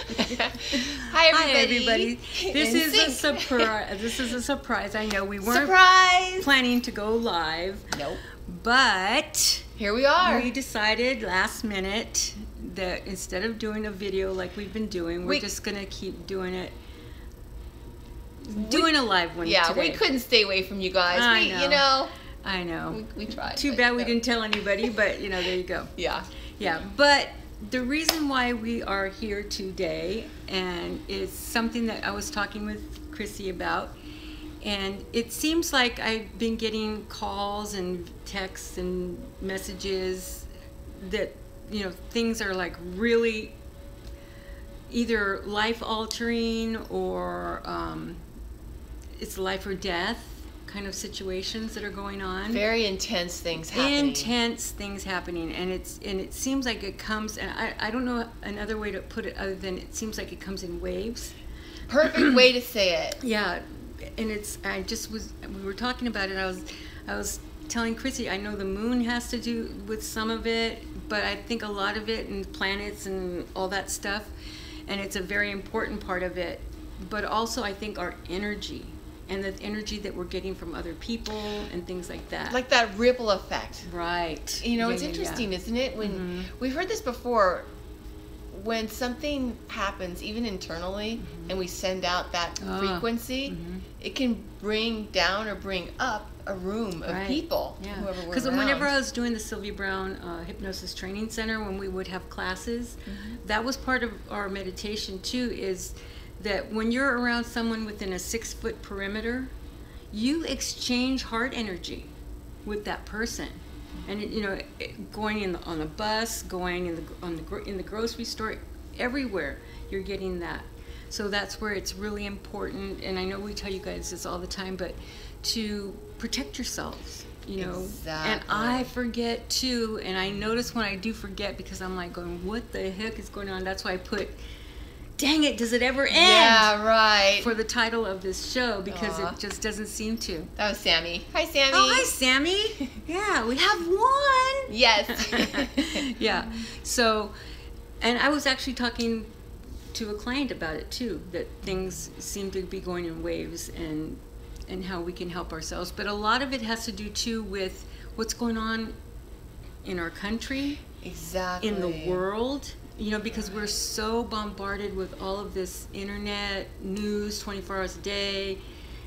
Hi, everybody. Hi, everybody. This is a surprise. This is a surprise. I know we weren't planning to go live. Nope. But here we are. We decided last minute that instead of doing a video like we've been doing, we're just gonna keep doing it. Doing a live one. Yeah, today. we couldn't stay away from you guys. I know. We tried. Too bad we didn't tell anybody, but there you go. Yeah. Yeah, but the reason why we are here today, and it's something that I was talking with Chrissy about, and it seems like I've been getting calls and texts and messages that, things are like really either life-altering or it's life or death kind of situations that are going on. Very intense things happening. Intense things happening, and it seems like it comes, and I don't know another way to put it other than it seems like it comes in waves. Perfect way to say it. Yeah, and we were talking about it. I was telling Chrissy, I know the moon has to do with some of it, but I think a lot of it, and planets and all that stuff, and it's a very important part of it. But also I think our energy, and the energy that we're getting from other people and things like that. Like that ripple effect. Right. It's interesting, isn't it? When we've heard this before, when something happens, even internally, and we send out that frequency, it can bring down or bring up a room of people. Yeah. Because whenever I was doing the Sylvia Brown Hypnosis Training Center, when we would have classes, that was part of our meditation too, is that when you're around someone within a 6-foot perimeter, you exchange heart energy with that person, and going on the bus, going in the grocery store, everywhere you're getting that. So that's where it's really important. And I know we tell you guys this all the time, but to protect yourselves. Exactly. And I forget too, and I notice when I do forget, because I'm like going, what the heck is going on? That's why I put, dang it, does it ever end? Yeah, right. For the title of this show, because it just doesn't seem to. That was Sammy. Hi, Sammy. Oh, hi, Sammy. Yeah, we have one. Yes. Yeah. So, and I was actually talking to a client about it too, that things seem to be going in waves, and how we can help ourselves. But a lot of it has to do too with what's going on in our country. Exactly. In the world. Because we're so bombarded with all of this internet news 24 hours a day.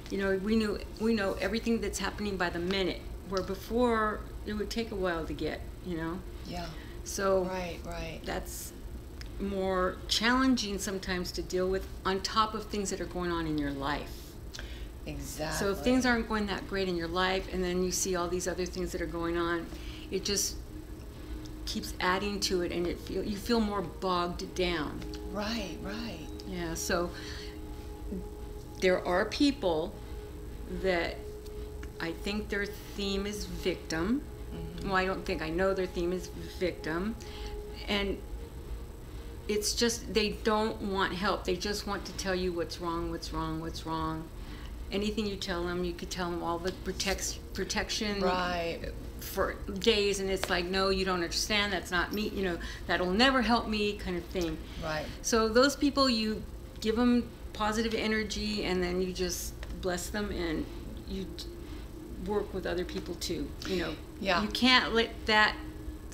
We know everything that's happening by the minute, where before it would take a while to get, Yeah. So right. That's more challenging sometimes to deal with, on top of things that are going on in your life. Exactly. So if things aren't going that great in your life, and then you see all these other things that are going on, it just keeps adding to it, and you feel more bogged down. Right. Yeah, so there are people that I think their theme is victim. Well, I know their theme is victim, and it's just they don't want help. They just want to tell you what's wrong. Anything you tell them, you could tell them all the protection for days, and it's like, no, you don't understand, that's not me, that'll never help me, kind of thing. Right. So those people, you give them positive energy, and then you just bless them, and you work with other people too. Yeah. You can't let that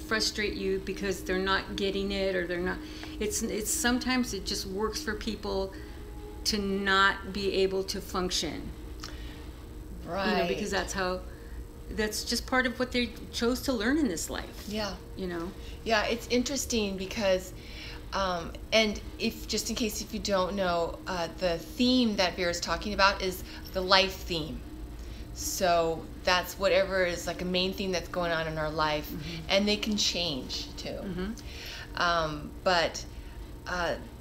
frustrate you because they're not getting it, or they're not. It's sometimes it just works for people to not be able to function. Right. Because that's just part of what they chose to learn in this life. Yeah. Yeah, it's interesting because, and just in case if you don't know, the theme that Vera's talking about is the life theme. So that's whatever is like a main theme that's going on in our life, and they can change too. But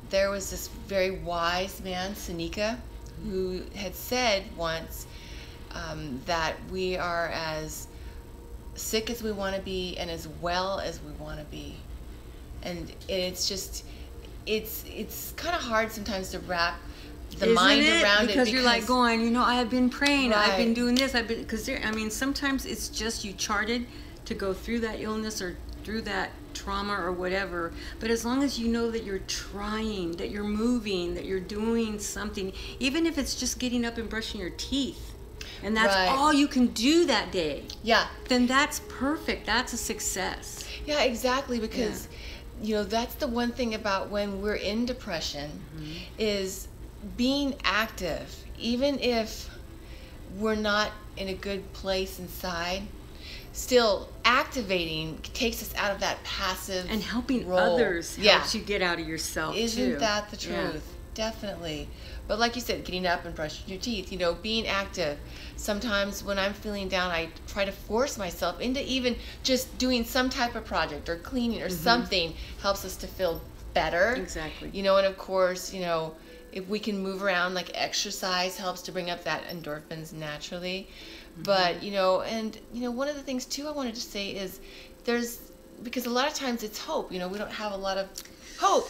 there was this very wise man, Seneca, who had said once that we are as sick as we want to be and as well as we want to be. And it's just, it's kind of hard sometimes to wrap the mind around it, because you're like going, I have been praying, right. I've been doing this, because sometimes it's just you charted to go through that illness or through that trauma or whatever. But as long as you know that you're trying, that you're moving, that you're doing something, even if it's just getting up and brushing your teeth, and that's all you can do that day, then that's perfect. That's a success. Yeah, exactly, because you know, that's the one thing about when we're in depression is being active, even if we're not in a good place inside. Still, activating takes us out of that passive and helping role. Others helps you get out of yourself. Isn't that the truth? Definitely. But like you said, getting up and brushing your teeth, you know, being active. Sometimes when I'm feeling down, I try to force myself into even just doing some type of project or cleaning or something helps us to feel better. Exactly. You know, and of course, you know, if we can move around, like exercise helps to bring up that endorphins naturally. But, you know, and, you know, one of the things too I wanted to say is because a lot of times it's hope, you know, we don't have a lot of hope,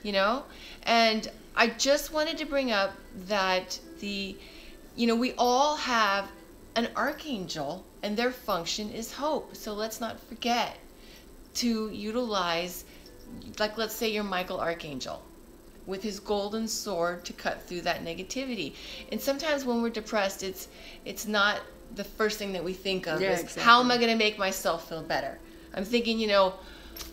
you know, and I just wanted to bring up that you know, we all have an archangel and their function is hope. So let's not forget to utilize, like, let's say you're Michael Archangel with his golden sword to cut through that negativity. And sometimes when we're depressed, it's not the first thing that we think of is how am I going to make myself feel better? I'm thinking, you know,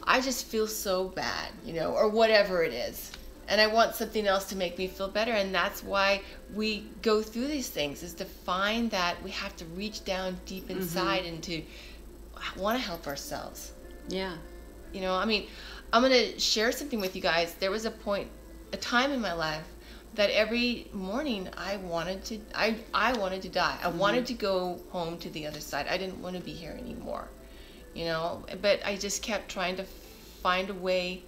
I just feel so bad, you know, or whatever it is. And I want something else to make me feel better. And that's why we go through these things, is to find that we have to reach down deep inside and to want to help ourselves. Yeah. You know, I mean, I'm going to share something with you guys. There was a time in my life that every morning I wanted to die. I wanted to go home to the other side. I didn't want to be here anymore, you know, but I just kept trying to find a way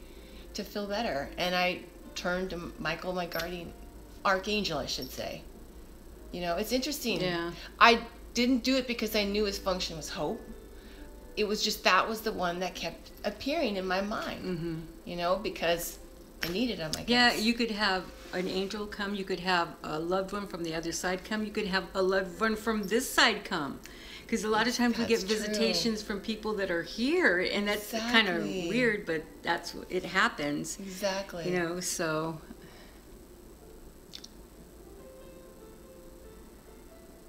to feel better. And I turned to Michael, my guardian archangel, I should say. You know, it's interesting. Yeah. I didn't do it because I knew his function was hope. It was just that was the one that kept appearing in my mind, you know, because I needed him, I guess. Yeah, you could have an angel come, you could have a loved one from the other side come, you could have a loved one from this side come. Because a lot of times we get visitations from people that are here, and that's kind of weird, but it happens. Exactly. You know, so.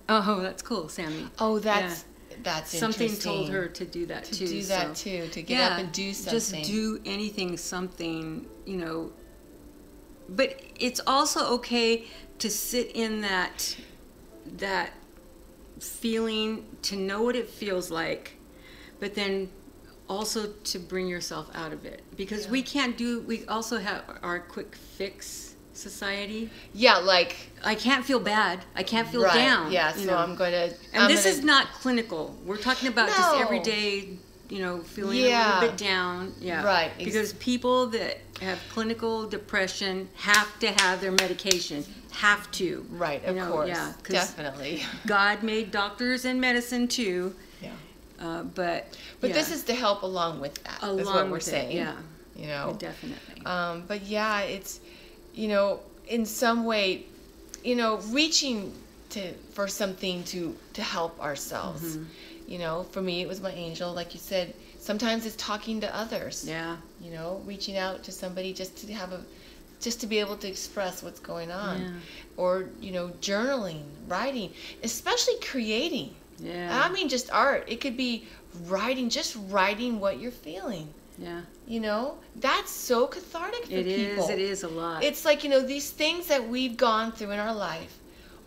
Oh, that's cool, Sammy. Oh, that's something interesting. Told her to do that too. To do that too, to get up and do something. Just do anything, something, you know. But it's also okay to sit in that feeling, to know what it feels like, but then also to bring yourself out of it. Because we also have our quick fix society. Yeah, like I can't feel bad. I can't feel down. Yeah, so I'm going to... And this is not clinical. We're talking about just everyday, you know, feeling a little bit down. Yeah. Right. Because people that have clinical depression have to have their medication. Have to. Right, of course. Yeah, definitely. God made doctors and medicine too. Yeah. But this is to help along with that. Is what we're saying. Yeah. You know. Definitely. But yeah, it's, you know, in some way, you know, reaching for something to help ourselves. You know, for me, it was my angel. Like you said, sometimes it's talking to others. Yeah. You know, reaching out to somebody just to be able to express what's going on. Yeah. Or, you know, journaling, writing, especially creating. Yeah. I mean, just art. It could be just writing what you're feeling. Yeah. You know, that's so cathartic for people. It is a lot. It's like, you know, these things that we've gone through in our life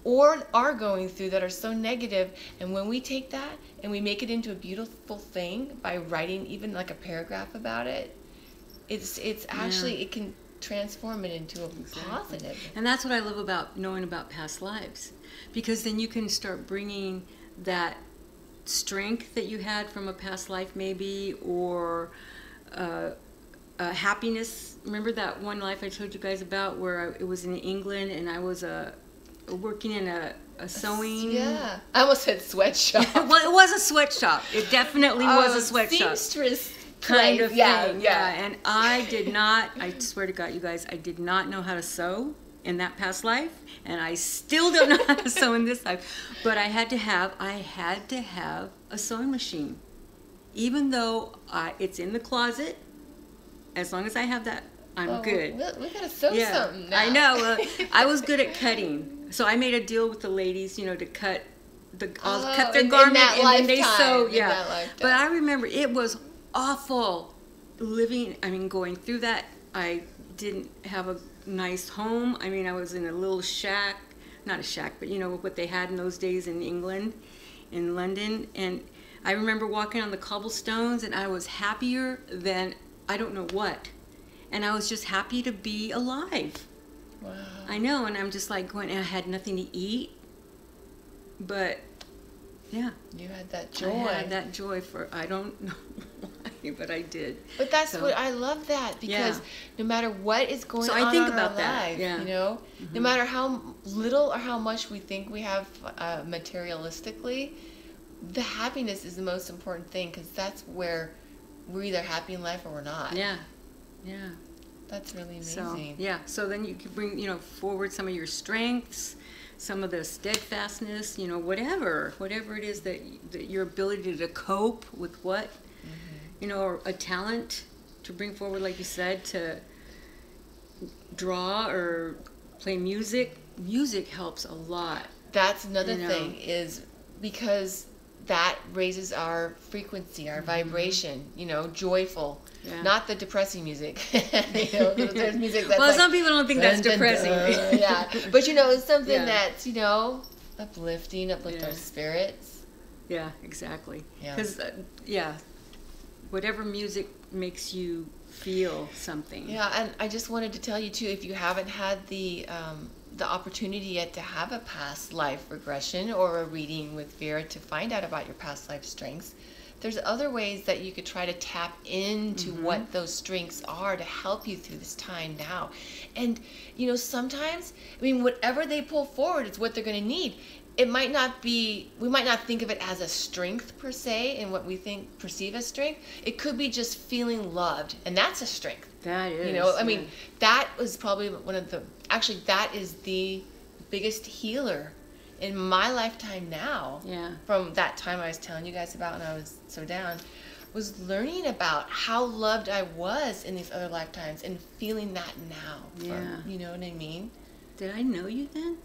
or are going through that are so negative, and when we take that and we make it into a beautiful thing by writing even like a paragraph about it, it's actually, it can transform it into a positive. And that's what I love about knowing about past lives, because then you can start bringing that strength that you had from a past life maybe, or happiness. Remember that one life I told you guys about where it was in England and I was working in a sewing... Yeah. I almost said sweatshop. Well, it was a sweatshop. It definitely was a sweatshop. Seamstress kind of thing. Yeah. And I swear to God, you guys, I did not know how to sew in that past life, and I still don't know how to sew in this life. But I had to have a sewing machine. Even though it's in the closet, as long as I have that, I'm good. We gotta sew something now. I know. I was good at cutting, so I made a deal with the ladies, to cut cut their garment in and then they sew. But I remember it was awful going through that. I didn't have a nice home. I was in a little shack, not a shack, but what they had in those days in England, in London, and I remember walking on the cobblestones and I was happier than I don't know what. And I was just happy to be alive. Wow. I know, and I'm just like going, and I had nothing to eat. But, yeah. You had that joy. I had that joy I don't know why, but I did. But that's what, I love that, because no matter what is going on I think in about our that. life, Yeah. No matter how little or how much we think we have materialistically, the happiness is the most important thing, because that's where we're either happy in life or we're not. Yeah. That's really amazing. So then you can bring, forward some of your strengths, some of the steadfastness, whatever it is that your ability to cope with what, or a talent to bring forward, like you said, to draw or play music. Music helps a lot. That's another thing, is because that raises our frequency, our vibration, joyful. Yeah. Not the depressing music. There's music that's some people don't think that's depressing. Yeah. But it's something that's, uplifting, uplift our spirits. Yeah, exactly. Because, whatever music makes you feel something. Yeah, and I just wanted to tell you, too, if you haven't had the opportunity yet to have a past life regression or a reading with Vera to find out about your past life strengths, there's other ways that you could try to tap into what those strengths are to help you through this time now. And, sometimes, whatever they pull forward is what they're going to need. It might not be, we might not think of it as a strength per se, in what we perceive as strength. It could be just feeling loved, and that's a strength. That is. That was probably that is the biggest healer in my lifetime now. Yeah. From that time I was telling you guys about, and I was so down, was learning about how loved I was in these other lifetimes and feeling that now. You know what I mean? Did I know you then?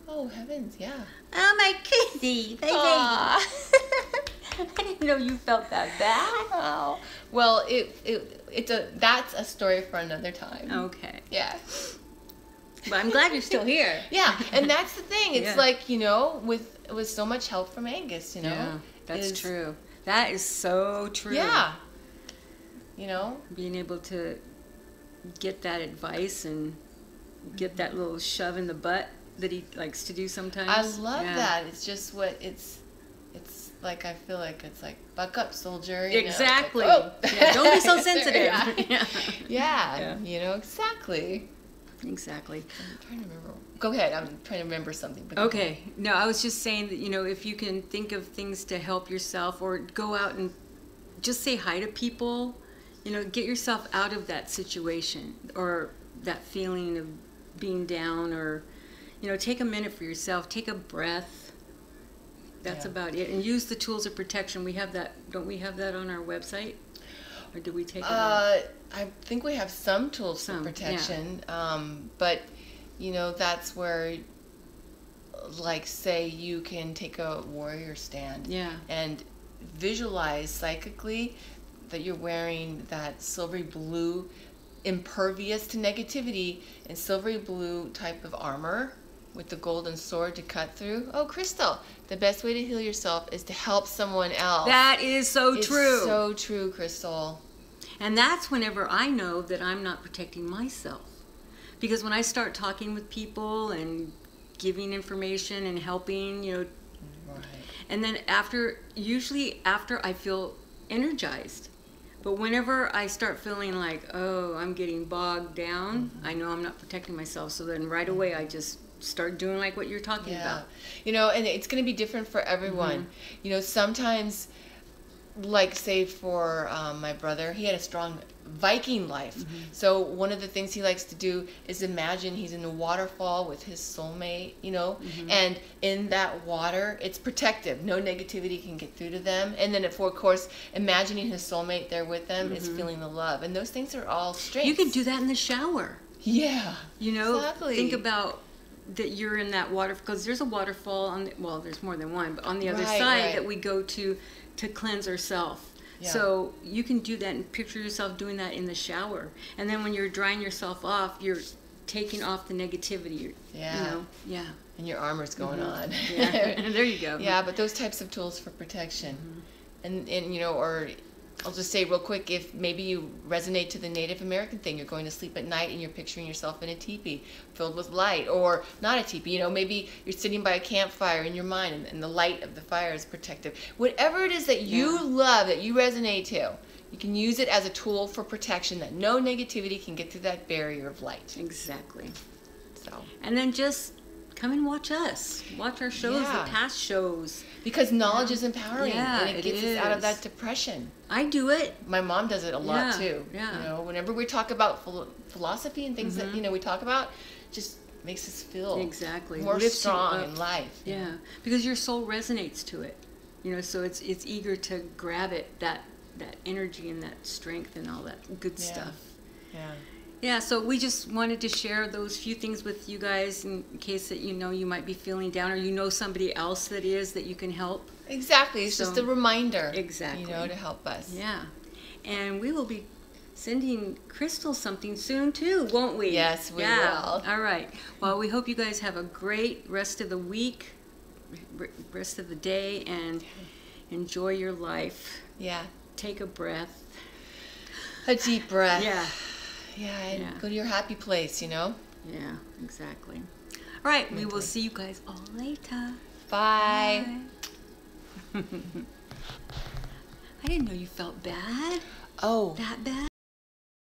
Oh, heavens, yeah. Oh, my kissy. I didn't know you felt that bad. Oh. Well, that's a story for another time. Okay. Yeah. But I'm glad you're still here. Yeah, and that's the thing. It's like, with so much help from Angus, Yeah, that's true. That is so true. Yeah. Being able to get that advice and get that little shove in the butt that he likes to do sometimes. I love that. It's just it's like, I feel like it's like, buck up, soldier. Exactly. Like, yeah, don't be so sensitive. Yeah. Exactly. Exactly. I'm trying to remember. Go ahead. I'm trying to remember something. Okay. No, I was just saying that, if you can think of things to help yourself, or go out and just say hi to people, get yourself out of that situation or that feeling of being down, or, take a minute for yourself, take a breath. That's about it. And use the tools of protection. We have that. Don't we have that on our website? Or do we take it off? I think we have some tools for protection, but that's where, like, say you can take a warrior stand, and visualize psychically that you're wearing that silvery blue, impervious to negativity, and silvery blue type of armor with the golden sword to cut through. Oh, Crystal, the best way to heal yourself is to help someone else. That is so true. It's so true, Crystal. And that's whenever I know that I'm not protecting myself. Because when I start talking with people giving information and helping, right. And then usually after I feel energized. But whenever I start feeling like, oh, I'm getting bogged down, I know I'm not protecting myself. So then right away I just start doing like what you're talking about. And it's going to be different for everyone. Sometimes, like, say for my brother, he had a strong Viking life. So one of the things he likes to do is imagine he's in a waterfall with his soulmate, you know, and in that water, it's protective. No negativity can get through to them. And then, of course, imagining his soulmate there with them is feeling the love. And those things are all strengths. You can do that in the shower. Yeah. You know, exactly. Think about that you're in that water, because there's a waterfall on well, there's more than one, but on the other side that we go to cleanse ourselves. Yeah. So you can do that and picture yourself doing that in the shower. And then when you're drying yourself off, you're taking off the negativity. Yeah. You know? Yeah. And your armor's going on. Yeah. There you go. Yeah, but those types of tools for protection. And you know, or I'll just say real quick, if maybe you resonate to the Native American thing, you're going to sleep at night and you're picturing yourself in a teepee filled with light, or not a teepee, you know, maybe you're sitting by a campfire in your mind and the light of the fire is protective. Whatever it is that you love, that you resonate to, you can use it as a tool for protection, that no negativity can get through that barrier of light. Exactly. So. And then just come and watch us. Watch our shows, the past shows. Because knowledge is empowering, and it gets us out of that is. depression. I do it. My mom does it a lot too. Yeah. You know, whenever we talk about philosophy and things that, you know, we talk about, just makes us feel more strong in life. Yeah, because your soul resonates to it. You know, so it's eager to grab it, that energy and that strength and all that good stuff. Yeah. Yeah, so we just wanted to share those few things with you guys in case that, you know, you might be feeling down, or you know somebody else that you can help. Exactly. It's just a reminder. Exactly. You know, to help us. Yeah. And we will be sending Crystal something soon too, won't we? Yes, we will. All right. Well, we hope you guys have a great rest of the week, rest of the day, and enjoy your life. Yeah. Take a breath. A deep breath. Yeah. Yeah, and go to your happy place, you know? Yeah, exactly. All right, we will see you guys all later. Bye. I didn't know you felt bad. Oh. That bad?